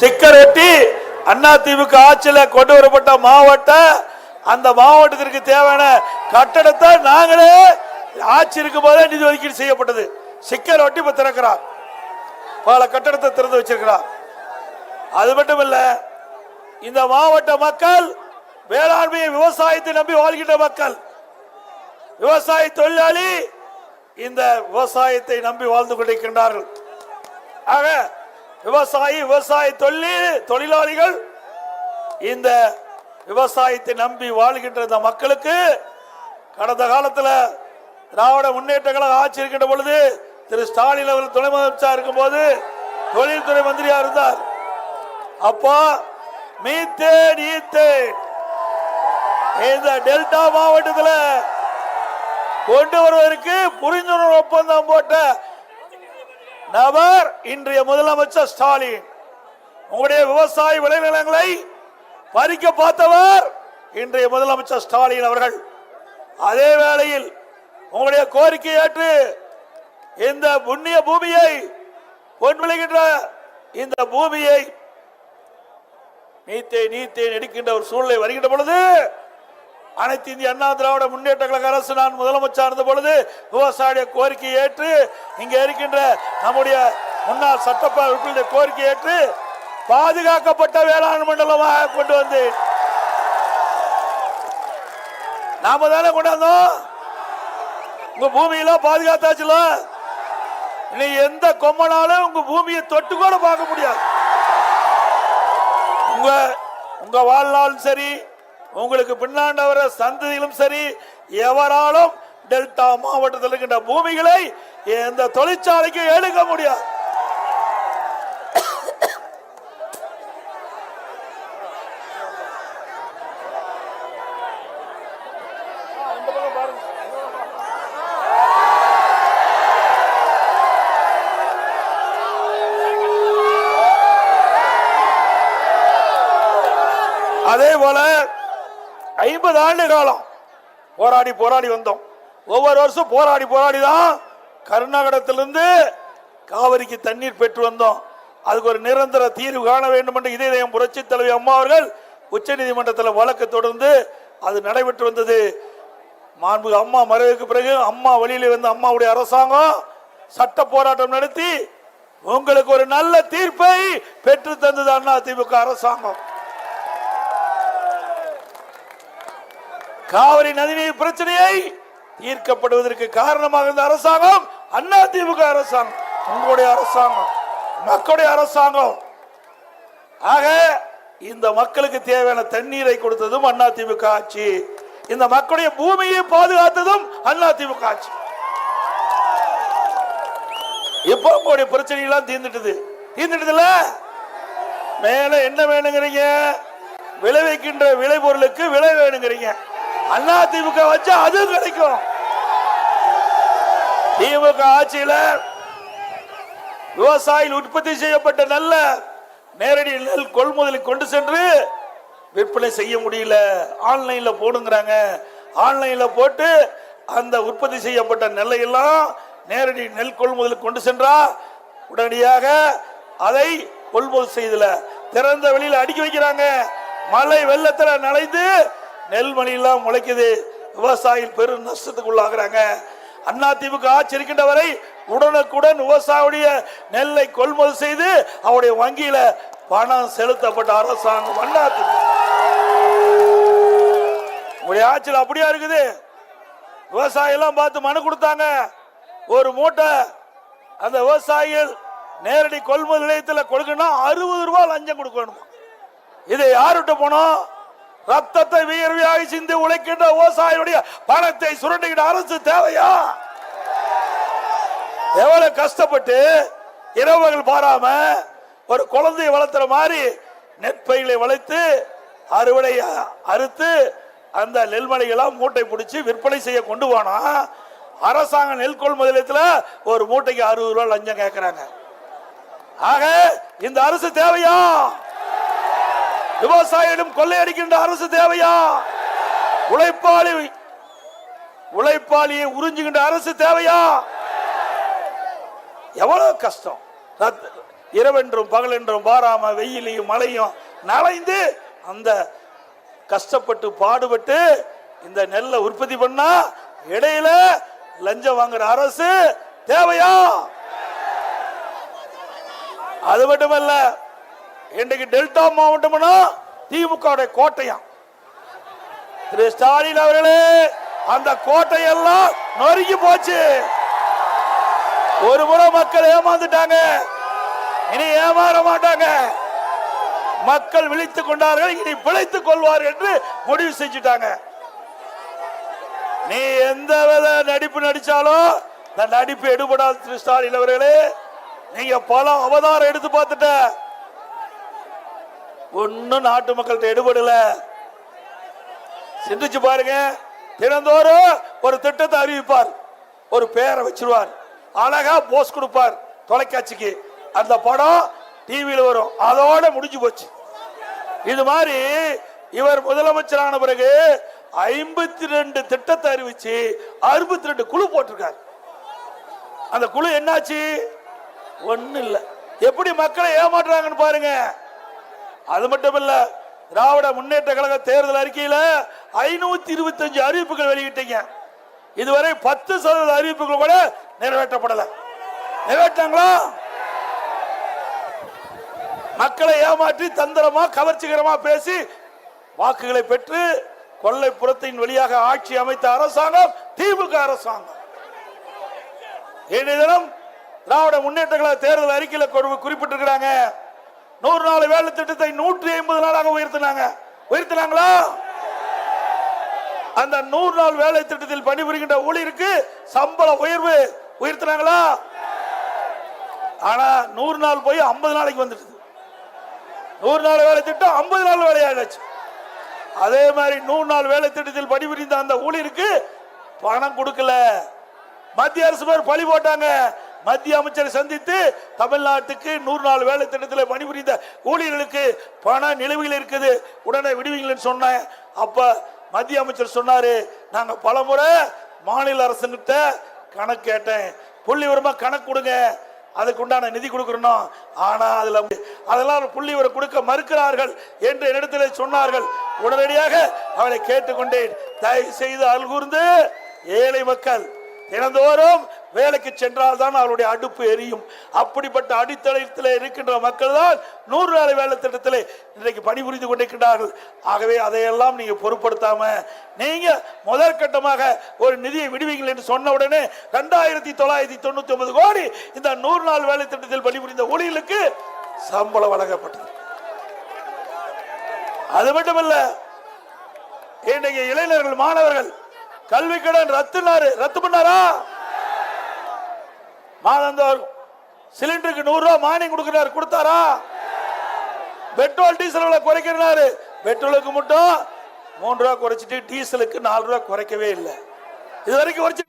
Sticker ஒட்டி அதிமுக ஆட்சியில் கொண்டு வரப்பட்ட அந்த மாவட்டத்திற்கு தேவையான கட்டடத்தை நாங்களே ஆட்சி இருக்கும் போதே நிதி ஒதுக்கீடு செய்யப்பட்டது. ஸ்டிக்கர் ஒட்டி இப்ப திறக்கிறார், பல கட்டடத்தை திறந்து வச்சிருக்கிறார். அது மட்டும் இல்ல, இந்த மாவட்ட மக்கள் வேளாண்மையை விவசாயத்தை நம்பி வாழ்கின்ற மக்கள், விவசாய தொழிலாளி இந்த விவசாயத்தை நம்பி வாழ்ந்து கொண்டிருக்கின்றார்கள். ஆக விவசாய தொழிலாளிகள் இந்த விவசாயத்தை நம்பி வாழ்கின்ற இந்த மக்களுக்கு கடந்த காலத்தில் திராவிட முன்னேற்ற கழக ஆட்சி இருக்கின்ற பொழுது திரு ஸ்டாலின் அவர்கள் துணை முதலமைச்சர் இருக்கும் போது தொழில்துறை மந்திரியா இருந்தார். அப்போ மீத்தேன் இந்த டெல்டா மாவட்டத்தில் கொண்டு வருவதற்கு புரிந்துணர்வு ஒப்பந்தம் போட்ட நபர் இன்றைய முதலமைச்சர் ஸ்டாலின். உங்களுடைய விவசாய விளைநிலங்களை பறிக்க பார்த்தவர் இன்றைய முதலமைச்சர் ஸ்டாலின் அவர்கள். அதே வேளையில் உங்களுடைய கோரிக்கை ஏற்று இந்த புண்ணிய பூமியை பொன் விளைகின்ற இந்த பூமியை நீத்தேன் எடுக்கின்ற ஒரு சூழ்நிலை வருகின்ற பொழுது அனைத்து இந்திய அண்ணா திராவிட முன்னேற்ற கழக அரசு நான் முதலமைச்சர் இருந்த பொழுது விவசாய கோரிக்கை ஏற்று இங்க இருக்கின்ற நம்முடைய முன்னாள் சட்டப்பேரவை கோரிக்கை ஏற்று பாதுகாக்கப்பட்ட வேளாண் மண்டலமாக கொண்டு வந்து நாம தானே கொண்டாந்தோம். உங்க பூமியெல்லாம் பாதுகாத்தாச்சுல. நீ எந்த கொம்மனாலும் உங்க பூமியை தொட்டு கூட பார்க்க முடியாது. உங்க வாழ்நாளும் சரி, உங்களுக்கு பின்னாண்ட வர சந்ததியிலும் சரி, எவராலும் டெல்டா மாவட்டத்தில் இருக்கின்ற பூமிகளை எந்த தொழிற்சாலைக்கு எடுக்க முடியாது. அதே போல 50 ஆண்டு காலம் போராடி வந்தோம். ஒவ்வொரு வருஷம் போராடி தான் கர்நாடகத்திலிருந்து காவிரிக்கு தண்ணீர் பெற்று வந்தோம். அதுக்கு ஒரு நிரந்தர தீர்வு காண வேண்டும் என்று இதயம் புரட்சி தலைவி அம்மா அவர்கள் உச்ச நீதிமன்றத்தில் வழக்கு தொடர்ந்து அது நடைபெற்று வந்தது. மாண்புமிகு அம்மா மறைவுக்கு பிறகு அம்மா வழியிலே வந்து அம்மாவுடைய அரசாங்கம் சட்ட போராட்டம் நடத்தி உங்களுக்கு ஒரு நல்ல தீர்ப்பை பெற்று தந்தது அண்ணா திமுக அரசாங்கம். காவிரி நதிநீர் பிரச்சனையை தீர்க்கப்படுவதற்கு காரணமாக இருந்த அரசாங்கம் அண்ணா திமுக அரசாங்கம், உங்களுடைய அரசாங்கம், மக்களுடைய அரசாங்கம். ஆக இந்த மக்களுக்கு தேவையான தண்ணீரை கொடுத்ததும் அண்ணா திமுக ஆட்சி, இந்த மக்களுடைய பூமியை பாதுகாத்ததும் அண்ணா திமுக ஆட்சி. இப்போ உங்களுடைய பிரச்சனை எல்லாம் தீர்ந்துட்டுதுல. மேல என்ன வேணுங்கிறீங்க? விளைவிக்கின்ற விளைபொருளுக்கு விலை வேணுங்கிறீங்க. அண்ணா திமுக வச்சா அது கிடைக்கும். திமுக ஆட்சியில விவசாயிகள் உற்பத்தி செய்யப்பட்ட நல்ல நேரடி நெல் கொள்முதலுக்கு கொண்டு சென்று விற்பனை செய்ய முடியல. ஆன்லைன்ல போடுங்கிறாங்க. ஆன்லைன்ல போட்டு அந்த உற்பத்தி செய்யப்பட்ட நெல்லை எல்லாம் நேரடி நெல் கொள்முதலுக்கு கொண்டு சென்றா உடனடியாக அதை கொள்முதல் செய்தல திறந்த வெளியில் அடுக்கி வைக்கிறாங்க. மழை வெள்ளத்துல நனைந்து நெல்மணி எல்லாம் முளைக்குது. விவசாயிகள் பெரும் நஷ்டத்துக்கு உள்ளாகிறாங்க. அண்ணா திமுக ஆட்சி இருக்கின்ற வரை உடனுக்குடன் விவசாயியுடைய நெல்லை கொள்முதல் செய்து அவருடைய வங்கியில பணம் செலுத்தப்பட்ட அரசாங்கம் அண்ணா திமுக. உங்களுடைய ஆட்சியில் அப்படியா இருக்குது? விவசாயி எல்லாம் பார்த்து மனு கொடுத்தாங்க. ஒரு மூட்டை அந்த விவசாயிகள் நேரடி கொள்முதல் நிலையத்தில் கொடுக்கணும் 60 ரூபாய் லஞ்சம் கொடுக்கணும். இதை யாருகிட்ட போனோம்? ரத்தத்தை வியர்வையாக சிந்தி உழைக்கின்ற விவசாயியுடைய பணத்தை சுரண்டுகின்ற அரசு தேவையா? எவ்வளவு கஷ்டப்பட்டு இரவுகள் பாராம ஒரு குழந்தையை வளர்த்துற மாதிரி நெற்பயிர்களை வளைத்து அறுவடை அறுத்து அந்த நெல்மணிகளாம் மூட்டை பிடிச்சி விற்பனை செய்ய கொண்டு போனா அரசாங்க நெல் கொள்முதலத்தில் ஒரு மூட்டைக்கு 60 ரூபாய் லஞ்சம் கேட்கிறாங்க. ஆக இந்த அரசு தேவையா? விவசாயிடம் கொள்ளையடிக்கின்ற அரசு தேவையா? உழைப்பாளியை உறிஞ்சுகின்ற அரசு தேவையா? எவ்வளவு கஷ்டம். இரவென்றும் பகலென்றும் பாராம வெயிலையும் மழையும் நனைந்து அந்த கஷ்டப்பட்டு பாடுபட்டு இந்த நெல்லை உற்பத்தி பண்ணா இடையில லஞ்சம் வாங்குற அரசு தேவையா? அது மட்டுமல்ல, இன்றைக்கு டெல்டா மாவட்டம்னா திமுக கோட்டையாம். திரு ஸ்டாலின் அவர்களே, அந்த கோட்டையெல்லாம் நொறுங்கி போச்சு. ஒரு முறை மக்கள் ஏமாந்துட்டாங்க, இனி ஏமாற மாட்டாங்க. மக்கள் விழித்துக் கொண்டார்கள், இனி பிழைத்துக் கொள்வார் என்று முடிவு செஞ்சுட்டாங்க. நீ எந்த வித நடிப்பு நடிச்சாலும் இந்த நடிப்பு எடுபடாது. திரு ஸ்டாலின் அவர்களே, நீங்க பல அவதாரம் எடுத்து பார்த்துட்ட, ஒன்னும் நாட்டு மக்கள்கிட்ட எடுபடல. சிந்திச்சு பாருங்க. தினந்தோறும் ஒரு திட்டத்தை அறிவிப்பார், ஒரு பேரை வச்சிருவார், அழகா போஸ் கொடுப்பார் தொலைக்காட்சிக்கு, அந்த படம் டிவியில் வரும், அதோட முடிஞ்சு போச்சு. இது மாதிரி இவர் முதலமைச்சரான பிறகு 52 திட்டத்தை அறிவிச்சு 62 குழு போட்டிருக்கார். அந்த குழு என்னாச்சு? ஒண்ணு இல்ல. எப்படி மக்களை ஏமாற்றுறாங்கன்னு பாருங்க. அது மட்டும் இல்ல, திராவிட முன்னேற்ற கழக தேர்தல் அறிக்கையில 525 அறிவிப்புகள் வெளியிட்டீங்க. இதுவரை 10% அறிவிப்புகள் கூட நிறைவேற்றப்படல. நிறைவேற்றாங்களா? மக்களை ஏமாற்றி தந்திரமா கவர்ச்சிகரமா பேசி வாக்குகளை பெற்று கொள்ளைப்புறத்தின் வழியாக ஆட்சி அமைத்த அரசாங்கம் திமுக அரசாங்கம். இன்றைய தினம் திராவிட முன்னேற்ற கழக தேர்தல் அறிக்கையில குறிப்பிட்டிருக்கிறாங்க, 100 நாள் வேலை திட்டத்தை 150 நாளாக உயர்த்தினாங்களா? அந்த 100 நாள் வேலை திட்டத்தில் பணிபுரிகின்ற ஊழியருக்கு சம்பள உயர்வு உயர்த்தினாங்களா? ஆனா 100 நாள் போய் 50 நாளைக்கு வந்துட்டு, 100 நாள் வேலை திட்டம் 50 நாள் வேலையாச்சு. அதே மாதிரி 100 நாள் வேலை திட்டத்தில் பணிபுரிந்த அந்த ஊழியருக்கு பணம் கொடுக்கல. மத்திய அரசு பேர் பழி போட்டாங்க. மத்திய அமைச்சரை சந்தித்து தமிழ்நாட்டுக்கு 100 நாள் வேலை திட்டத்தில் பணிபுரிந்த ஊழியர்களுக்கு பண நிலுவையில் இருக்குது, உடனே விடுவீங்கன்னு சொன்னேன். அப்ப மத்திய அமைச்சர் சொன்னாரு, நாங்க பலமுறை மாநில அரசுகிட்ட கணக்கு கேட்டேன், புள்ளி விவரமா கணக்கு கொடுங்க, அதுக்கு உண்டான நிதி கொடுக்கணும். ஆனா அதெல்லாம் புள்ளி விவரம் கொடுக்க மறுக்கிறார்கள் என்று என்னிடத்தில் சொன்னார்கள். உடனடியாக அவரை கேட்டுக்கொண்டேன், தயவு செய்து அல்கூர்ந்து ஏழை மக்கள் தினந்தோறும் வேலைக்கு சென்றால் தான் அவருடைய அடுப்பு எரியும். அப்படிப்பட்ட அடித்தளத்தில் இருக்கின்ற மக்கள் தான் 100 நாள் வேலை திட்டத்தில் இன்றைக்கு பணிபுரிந்து கொண்டிருக்கிறார்கள். ஆகவே அதையெல்லாம் நீங்க பொருட்படுத்தாம நீங்க முதற்கட்டமாக ஒரு நிதியை விடுவீங்கள் என்று சொன்ன உடனே 2999 கோடி இந்த 100 நாள் வேலை திட்டத்தில் பணிபுரிந்த ஊழியர்களுக்கு சம்பளம் வழங்கப்பட்டது. அது மட்டுமல்ல, இன்றைக்கு இளைஞர்கள் மாணவர்கள் கல்வி கடன் ரத்து பண்ணாரா? மாதந்தோறும் சிலிண்டருக்கு 100 ரூபாய் மானியம் கொடுக்கிறார், கொடுத்தாரா? பெட்ரோல் டீசல் குறைக்கிறாரு, பெட்ரோலுக்கு மட்டும் 3 ரூபாய் குறைச்சிட்டு டீசலுக்கு 4 ரூபாய் குறைக்கவே இல்லை. இது வரைக்கும் குறைச்சு